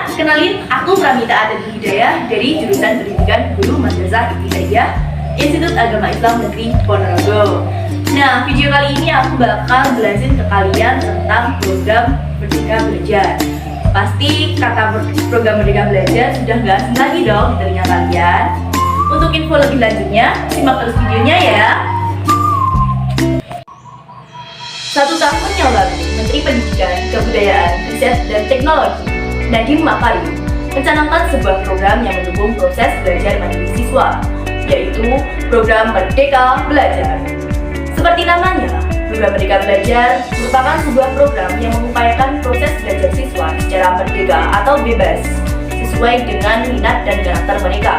kenalin, aku Pramita Adan Hidayah dari jurusan Pendidikan Guru Madrasah Ibtidaiyah Institut Agama Islam Negeri Ponorogo. Nah, video kali ini aku bakal jelasin ke kalian tentang program Merdeka Belajar. Pasti kata program Merdeka Belajar sudah nggak asing lagi dong di telinga kalian. Untuk info lebih lanjutnya, simak terus videonya ya. 1 tahun yang lalu, Menteri Pendidikan, Kebudayaan, Riset, dan Teknologi Nadiem Makarim mencanangkan sebuah program yang mendukung proses belajar mandiri siswa, yaitu program Merdeka Belajar. Seperti namanya, program Merdeka Belajar merupakan sebuah program yang mengupayakan proses belajar siswa secara merdeka atau bebas, sesuai dengan minat dan karakter mereka.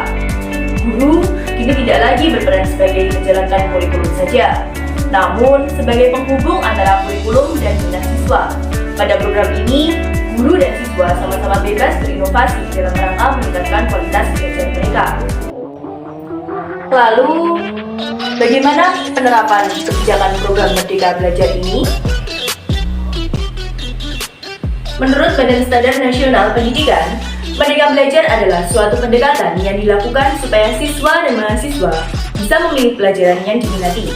Guru kini tidak lagi berperan sebagai menjalankan kurikulum saja, namun sebagai penghubung antara kurikulum dan minat siswa. Pada program ini, guru dan siswa sama-sama bebas berinovasi dalam rangka meningkatkan kualitas belajar mereka. Lalu, bagaimana penerapan kebijakan program Merdeka Belajar ini? Menurut Badan Standar Nasional Pendidikan, Merdeka Belajar adalah suatu pendekatan yang dilakukan supaya siswa dan mahasiswa bisa memilih pelajaran yang diminati.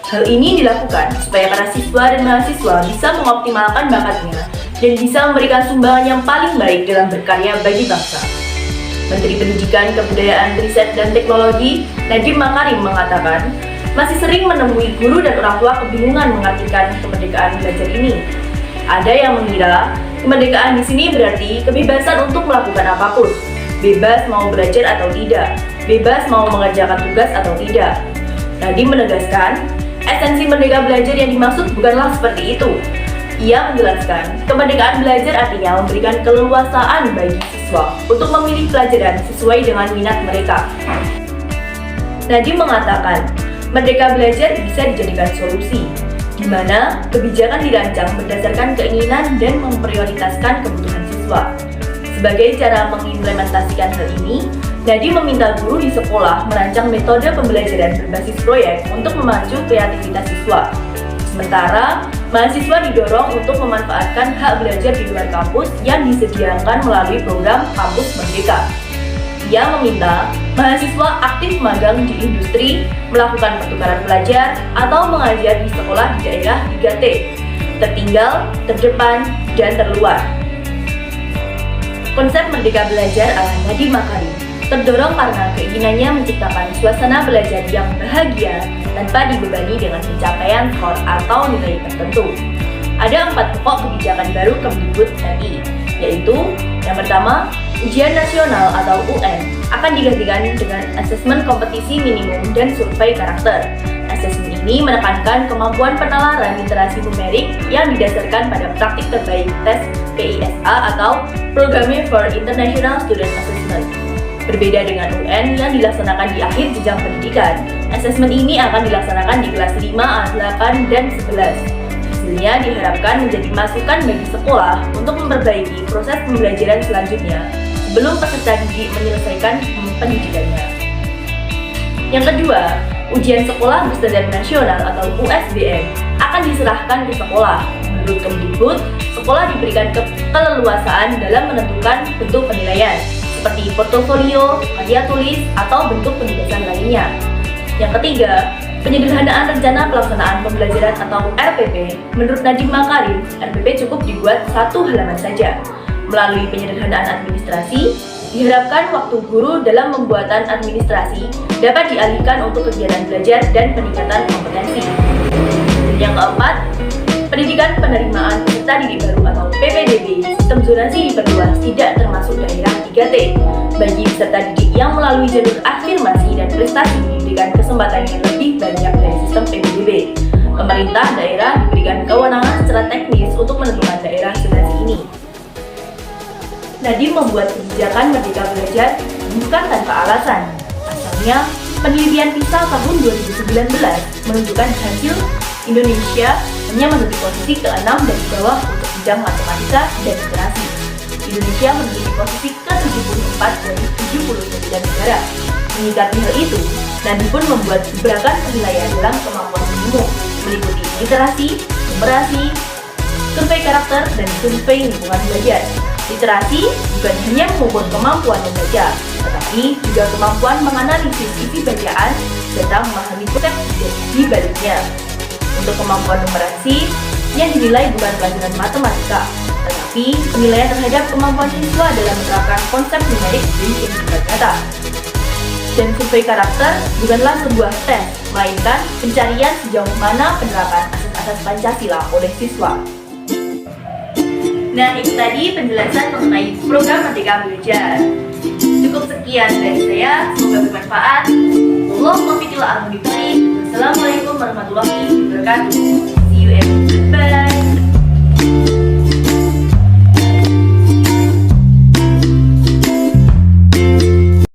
Hal ini dilakukan supaya para siswa dan mahasiswa bisa mengoptimalkan bakatnya dan bisa memberikan sumbangan yang paling baik dalam berkarya bagi bangsa. Menteri Pendidikan, Kebudayaan, Riset, dan Teknologi Nadiem Makarim mengatakan, masih sering menemui guru dan orang tua kebingungan mengartikan kemerdekaan belajar ini. Ada yang mengira kemerdekaan di sini berarti kebebasan untuk melakukan apapun, bebas mau belajar atau tidak, bebas mau mengerjakan tugas atau tidak. Nadiem menegaskan, esensi Merdeka Belajar yang dimaksud bukanlah seperti itu. Ia menjelaskan, kemerdekaan belajar artinya memberikan keleluasaan bagi siswa untuk memilih pelajaran sesuai dengan minat mereka. Nadiem mengatakan, Merdeka Belajar bisa dijadikan solusi, di mana kebijakan dirancang berdasarkan keinginan dan memprioritaskan kebutuhan siswa. Sebagai cara mengimplementasikan hal ini, Nadiem meminta guru di sekolah merancang metode pembelajaran berbasis proyek untuk memacu kreativitas siswa. Sementara, mahasiswa didorong untuk memanfaatkan hak belajar di luar kampus yang disediakan melalui program Kampus Merdeka. Ia meminta mahasiswa aktif magang di industri, melakukan pertukaran pelajar, atau mengajar di sekolah di daerah 3T, tertinggal, terdepan, dan terluar. Konsep Merdeka Belajar ala Nadiem Makarim terdorong karena keinginannya menciptakan suasana belajar yang bahagia tanpa dibebani dengan pencapaian skor atau nilai tertentu. Ada 4 pokok kebijakan baru Kemdikbud RI, yaitu yang pertama, ujian nasional atau UN akan digantikan dengan asesmen kompetisi minimum dan survei karakter. Asesmen ini menekankan kemampuan penalaran literasi numerik yang didasarkan pada praktik terbaik tes PISA atau Programme for International Student Assessment. Berbeda dengan UN yang dilaksanakan di akhir jenjang pendidikan, asesmen ini akan dilaksanakan di kelas 5, 8, dan 11. Hasilnya diharapkan menjadi masukan bagi sekolah untuk memperbaiki proses pembelajaran selanjutnya sebelum peserta didik menyelesaikan pendidikannya. Yang kedua, ujian sekolah berstandar nasional atau USBN akan diserahkan ke sekolah. Menurut Kemdikbud, sekolah diberikan keleluasaan dalam menentukan bentuk penilaian, seperti portofolio, karya tulis, atau bentuk penugasan lainnya. Yang ketiga, penyederhanaan rencana pelaksanaan pembelajaran atau RPP. Menurut Nadiem Makarim, RPP cukup dibuat 1 halaman saja. Melalui penyederhanaan administrasi, diharapkan waktu guru dalam pembuatan administrasi dapat dialihkan untuk kegiatan belajar dan peningkatan kompetensi. Yang keempat, pendidikan penerimaan peserta didik baru atau PPDB, sistem zonasi diperluas tidak termasuk daerah 3T. Bagi peserta didik yang melalui jalur afirmasi dan prestasi diberikan kesempatan yang lebih banyak dari sistem PPDB. Pemerintah daerah diberikan kewenangan secara teknis untuk menentukan daerah zonasi ini. Nadiem membuat kebijakan Merdeka Belajar bukan tanpa alasan. Asalnya, penelitian PISA tahun 2019 menunjukkan hasil Indonesia hanya menduduki posisi ke-6 dari bawah untuk bidang matematika dan literasi. Indonesia menduduki posisi ke-74 dari 79 negara. Menyikapi hal itu, Nadiem pun membuat beragam penilaian dalam kemampuan minimum, meliputi literasi, numerasi, survei karakter, dan survei lingkungan belajar. Literasi bukan hanya mengukur kemampuan membaca, tetapi juga kemampuan menganalisis isi bacaan serta memahami konteks di baliknya. Untuk kemampuan numerasi, yang dinilai bukan pelajaran matematika, tetapi penilaian terhadap kemampuan siswa dalam menerapkan konsep numerik di kehidupan nyata. Dan survei karakter bukanlah sebuah tes, melainkan pencarian sejauh mana penerapan asas-asas Pancasila oleh siswa. Nah, itu tadi penjelasan mengenai program Merdeka Belajar. Cukup sekian dari saya, semoga bermanfaat. Wassalamualaikum warahmatullahi wabarakatuh.